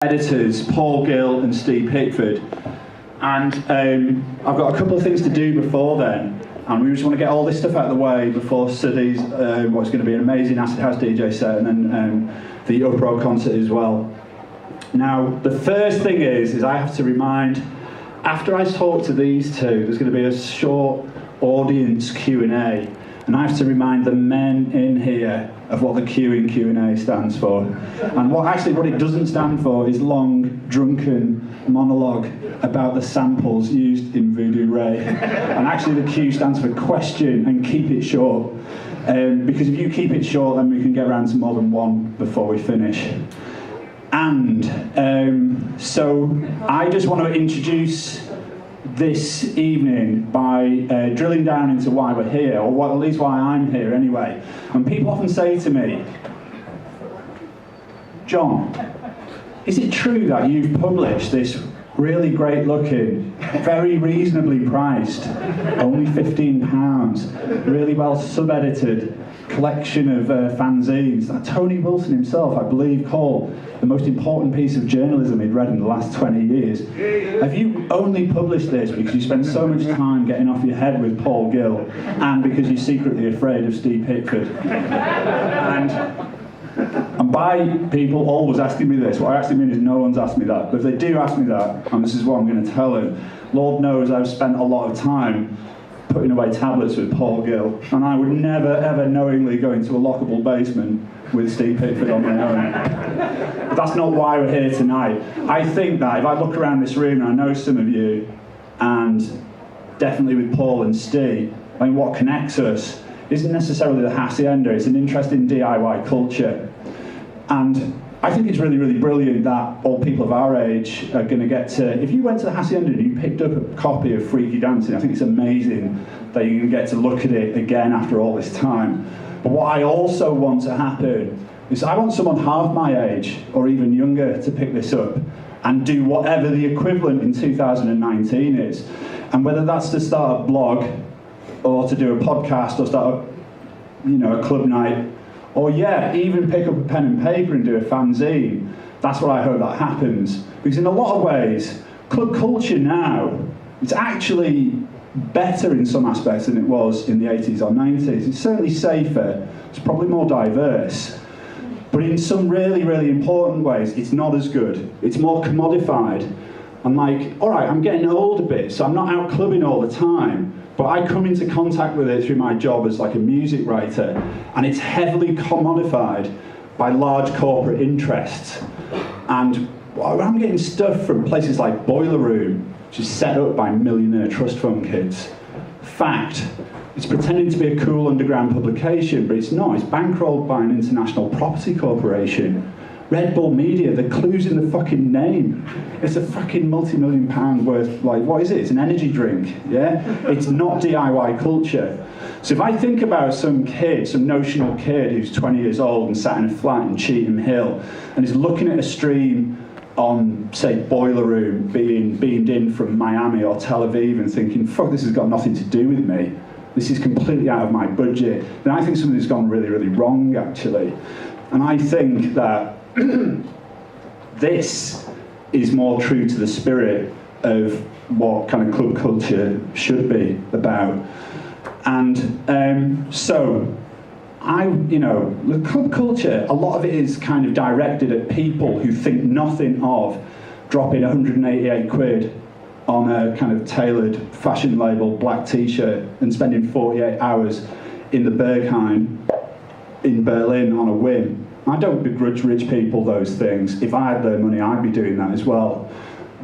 editors, Paul Gill and Steve Pickford. And I've got a couple of things to do before then, and we just want to get all this stuff out of the way before Suddy's what's going to be an amazing Acid House DJ set, and then the Uproar concert as well. Now, the first thing is I have to remind, after I talk to these two, there's going to be a short audience Q&A, and I have to remind the men in here of what the Q in Q&A stands for. And what it doesn't stand for is long, drunken monologue about the samples used in Voodoo Ray. And actually the Q stands for question and keep it short. Because if you keep it short, then we can get around to more than one before we finish. And so I just want to introduce this evening by drilling down into why we're here, or at least why I'm here anyway. And people often say to me, John, is it true that you've published this really great looking, very reasonably priced, only £15, really well sub-edited collection of fanzines that Tony Wilson himself, I believe, called the most important piece of journalism he'd read in the last 20 years. Have you only published this because you spent so much time getting off your head with Paul Gill and because you're secretly afraid of Steve Pickford? And by people always asking me this, what I actually mean is no one's asked me that. But if they do ask me that, and this is what I'm going to tell them, Lord knows I've spent a lot of time putting away tablets with Paul Gill, and I would never ever knowingly go into a lockable basement with Steve Pickford on my own. But that's not why we're here tonight. I think that if I look around this room, and I know some of you, and definitely with Paul and Steve, I mean, what connects us isn't necessarily the hacienda, it's an interest in DIY culture. And I think it's really, really brilliant that all people of our age are going to get to, if you went to the hacienda and you picked up a copy of Freaky Dancing, I think it's amazing that you're going to get to look at it again after all this time. But what I also want to happen is I want someone half my age or even younger to pick this up and do whatever the equivalent in 2019 is. And whether that's to start a blog or to do a podcast or start a club night, or even pick up a pen and paper and do a fanzine. That's what I hope that happens. Because in a lot of ways, club culture now, it's actually better in some aspects than it was in the 80s or 90s. It's certainly safer, it's probably more diverse. But in some really, really important ways, it's not as good. It's more commodified. I'm like, all right, I'm getting old a bit, so I'm not out clubbing all the time. But I come into contact with it through my job as like a music writer, and it's heavily commodified by large corporate interests. And I'm getting stuff from places like Boiler Room, which is set up by millionaire trust fund kids. Fact, it's pretending to be a cool underground publication, but it's not. It's bankrolled by an international property corporation. Red Bull Media, the clue's in the fucking name. It's a fucking multi-million-pound worth, what is it? It's an energy drink, yeah? It's not DIY culture. So if I think about some notional kid who's 20 years old and sat in a flat in Cheetham Hill and is looking at a stream on, say, Boiler Room being beamed in from Miami or Tel Aviv and thinking, fuck, this has got nothing to do with me. This is completely out of my budget. Then I think something's gone really, really wrong, actually. And I think that this is more true to the spirit of what kind of club culture should be about. And the club culture, a lot of it is kind of directed at people who think nothing of dropping 188 quid on a kind of tailored fashion label black t-shirt and spending 48 hours in the Berghain in Berlin on a whim. I don't begrudge rich people those things. If I had their money, I'd be doing that as well.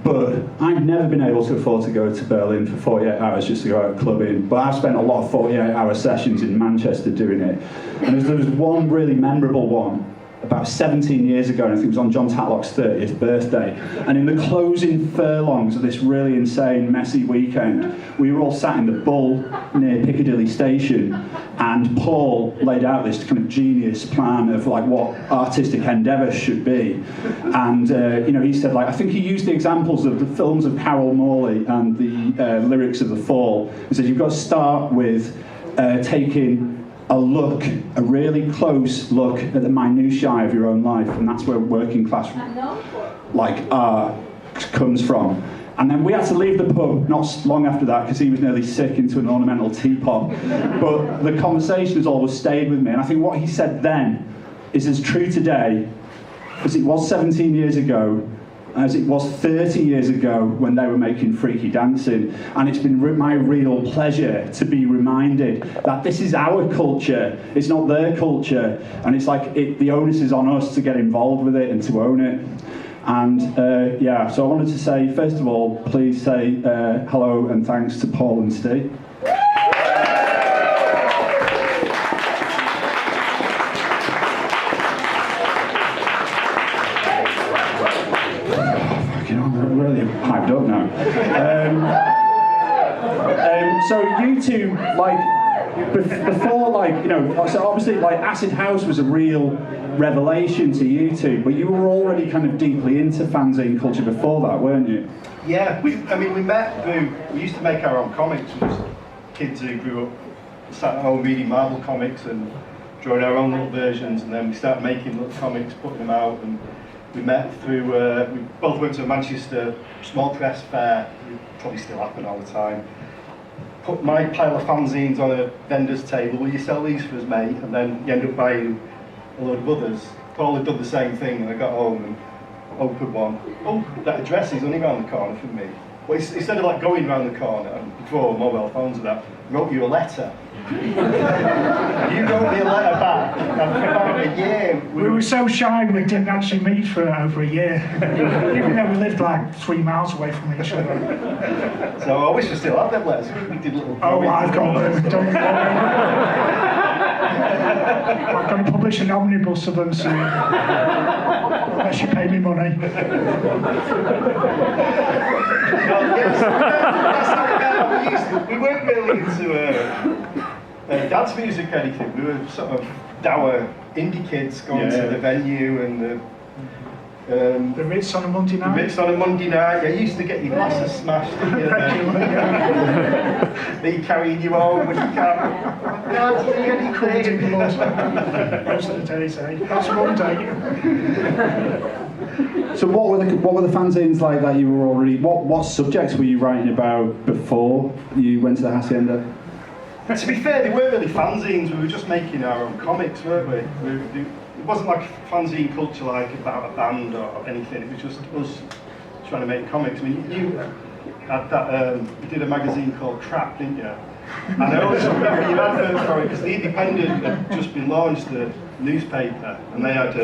But I've never been able to afford to go to Berlin for 48 hours just to go out clubbing. But I've spent a lot of 48-hour sessions in Manchester doing it. And there was one really memorable one about 17 years ago, and I think it was on John Tatlock's 30th birthday. And in the closing furlongs of this really insane, messy weekend, we were all sat in the Bull near Piccadilly Station, and Paul laid out this kind of genius plan of what artistic endeavour should be. And he said, I think he used the examples of the films of Carol Morley and the lyrics of The Fall. He said, you've got to start with taking a really close look at the minutiae of your own life, and that's where working class art comes from. And then we had to leave the pub not long after that because he was nearly sick into an ornamental teapot. But the conversation has always stayed with me, and I think what he said then is as true today as it was 17 years ago, as it was 30 years ago when they were making Freaky Dancing. And it's been my real pleasure to be reminded that this is our culture, it's not their culture, and it's like the onus is on us to get involved with it and to own it. And so I wanted to say, first of all, please say hello and thanks to Paul and Steve. I'm really hyped up now. So you two, before, so obviously, Acid House was a real revelation to you two, but you were already kind of deeply into fanzine culture before that, weren't you? Yeah, we met through, we used to make our own comics. We was kids who grew up, sat at home reading Marvel comics and drawing our own little versions, and then we started making little comics, putting them out, and we met through, we both went to a Manchester small press fair, it probably still happen all the time. Put my pile of fanzines on a vendor's table, will you sell these for us, mate? And then you end up buying a load of others. Paul had done the same thing, and I got home and opened one. Oh, that address is only round the corner from me. Well, instead of going round the corner, and before mobile phones and that, wrote you a letter. You wrote me a letter back, and for about a year... We were so shy we didn't actually meet for over a year. Even though we lived 3 miles away from each other. So I wish we still had them letters. We did little... Oh, I've got them. Don't worry. I'm going to publish an omnibus of them soon. Unless you pay me money. We weren't really into dance music or anything. We were sort of dour indie kids going to the venue and the Ritz on a Monday night. The Ritz on a Monday night. You used to get your glasses smashed. They carrying you home when you can't see anything. Most of the days, eh? That's one day. So what were the fanzines like that you were already? What subjects were you writing about before you went to the Hacienda? To be fair, they weren't really fanzines. We were just making our own comics, weren't we? It wasn't like fanzine culture about a band or anything. It was just us trying to make comics. I mean, you had that. You did a magazine called Trap, didn't you? And I always remember your advert for it because the Independent had just been launched, the newspaper, and they had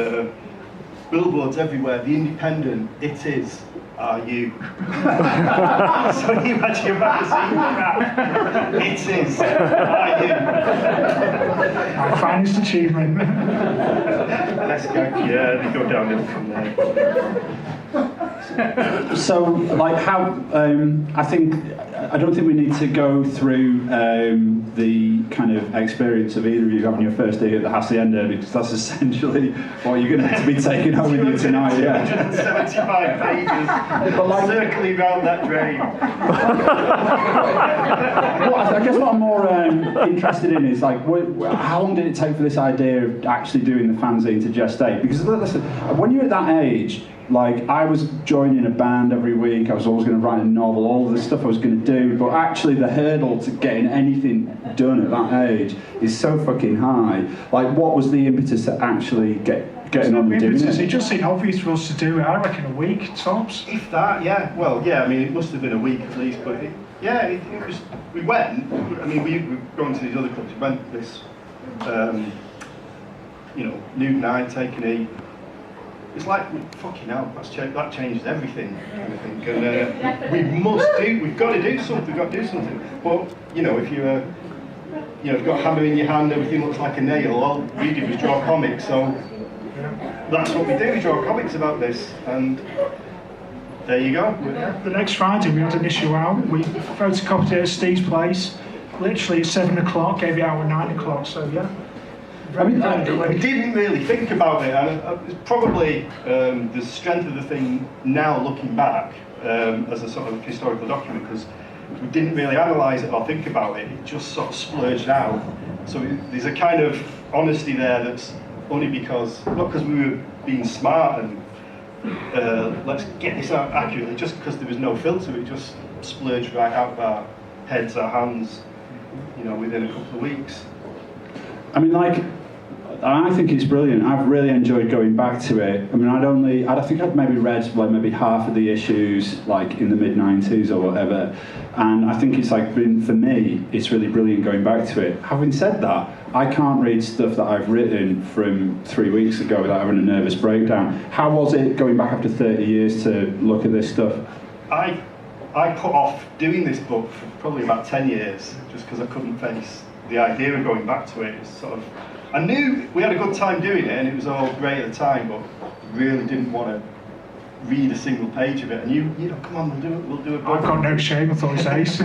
billboards everywhere. The Independent, it is. Are you? So you had your magazine Trap. It is. Are you? My finest achievement. Let's go. Yeah, they go downhill from there. So, how? I don't think we need to go through the kind of experience of either of you having your first day at the Hacienda, because that's essentially what you're going to be taking home with you tonight. Yeah. 175 pages, circling around that drain. I guess what I'm more interested in is how long did it take for this idea of actually doing the fanzine to gestate? Because listen, when you're at that age, I was joining a band every week, I was always going to write a novel, all of the stuff I was going to do, but actually the hurdle to getting anything done at that age is so fucking high. What was the impetus to actually getting on and doing it? It just seemed obvious for us to do it, I reckon a week, tops. If that, yeah. Well, yeah, I mean, it must have been a week at least, but it was, we went, I mean, we've gone to these other clubs, we went this, noon night, take an eat. It's fucking hell, that changes everything, kind of thing. And we've got to do something, But, if you've got a hammer in your hand, everything looks like a nail, all we did was draw comics, so that's what we do, we draw comics about this, and there you go. The next Friday we had an issue out, we photocopied it at Steve's place, literally at 7 o'clock, gave it out at 9 o'clock, so yeah. I didn't really think about it, and it's probably the strength of the thing now, looking back, as a sort of historical document, because we didn't really analyse it or think about it. It just sort of splurged out. So there's a kind of honesty there that's only because, not because we were being smart and let's get this out accurately, just because there was no filter. It just splurged right out of our heads, our hands, within a couple of weeks. I mean, I think it's brilliant. I've really enjoyed going back to it. I mean, I think I'd maybe read maybe half of the issues in the mid-90s or whatever, and I think it's been, for me, it's really brilliant going back to it. Having said that, I can't read stuff that I've written from 3 weeks ago without having a nervous breakdown. How was it going back after 30 years to look at this stuff? I put off doing this book for probably about 10 years just because I couldn't face the idea of going back to it. It's I knew we had a good time doing it and it was all great at the time, but really didn't want to read a single page of it. And you come on, we'll do a book. I've got no shame, I thought it was ace. It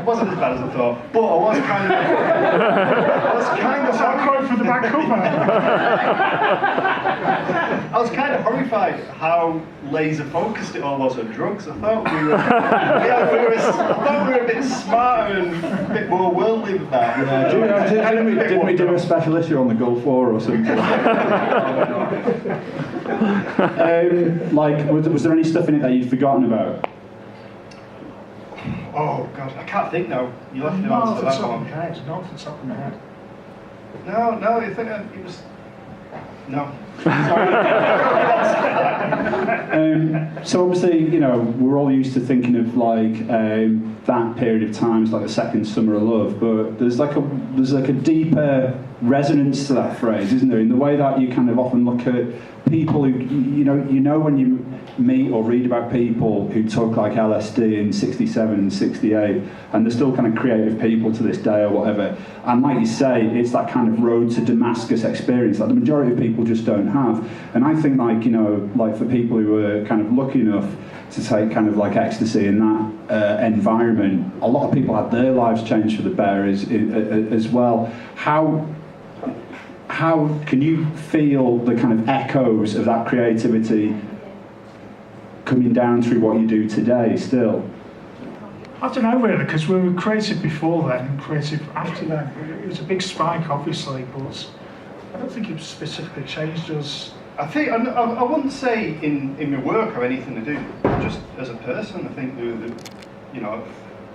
wasn't as bad as I thought, but I was kind of quote from the back cover. I was kind of horrified how laser focused it all was on drugs. I thought we were a bit smarter and a bit more worldly than that. Didn't we do a special issue on the Gulf War or something? Was there any stuff in it that you'd forgotten about? Oh God, I can't think now. You left me Not on off to the that top of one. my head. Not off the top of my head. No, I think it was. No. Sorry. So obviously, we're all used to thinking of that period of time as the second summer of love, but there's a deeper resonance to that phrase, isn't there? In the way that you kind of often look at people who, when you meet or read about people who took LSD in '67 and '68, and they're still kind of creative people to this day or whatever. And like you say, it's that kind of road to Damascus experience that the majority of people just don't have. And I think for people who are kind of lucky enough to take kind of ecstasy in that environment, a lot of people had their lives changed for the better as well. How can you feel the kind of echoes of that creativity coming down through what you do today still? I don't know really, because we were creative before then and creative after then. It was a big spike, obviously, but I don't think it specifically changed us. I think I wouldn't say in my work or anything to do. Just as a person, I think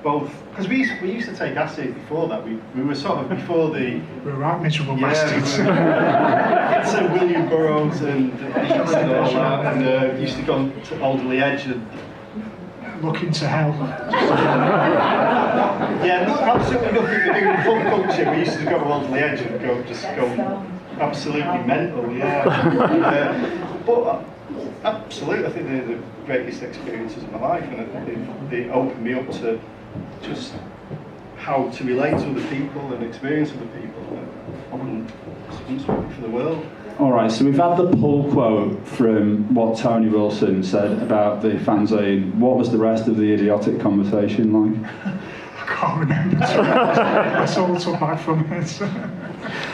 both, because we used to take acid before that. We were sort of before the. We were right miserable bastards. It's William Burroughs and the Beats and all that, and used to go to Alderley Edge and. Look into hell. Yeah, absolutely nothing to do with fun culture. We used to go to Alderley Edge and go absolutely mental, yeah. But absolutely, I think they're the greatest experiences of my life, and they opened me up to just how to relate to other people and experience other people. I wouldn't swap it for the world. All right, so we've had the pull quote from what Tony Wilson said about the fanzine. What was the rest of the idiotic conversation like? I can't remember. That's all I took back from it.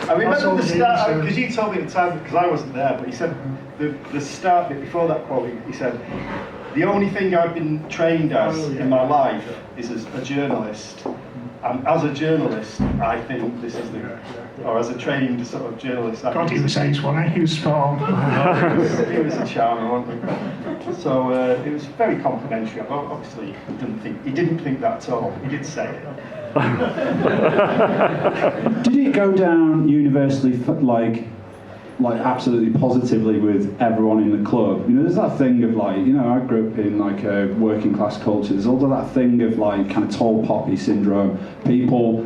I remember the start, because you told me at the time, because I wasn't there, but he said the start bit before that quote, he said, the only thing I've been trained as in my life is as a journalist. And as a journalist, I think this is or as a trained sort of journalist. God, he was ace, wasn't he? He was spot on. He was a charmer, wasn't he? So it was very complimentary. Obviously, he didn't think that at all. He did say it. Did it go down universally absolutely positively with everyone in the club? There's that thing of I grew up in a working class culture. There's also that thing of kind of tall poppy syndrome. People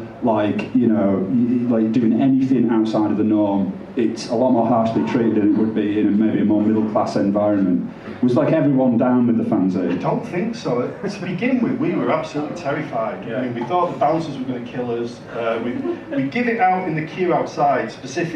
doing anything outside of the norm. It's a lot more harshly treated than it would be in maybe a more middle class environment. Was everyone down with the fanzine? I don't think so. To begin with, we were absolutely terrified. Yeah. I mean, we thought the bouncers were going to kill us. We'd give it out in the queue outside, specifically.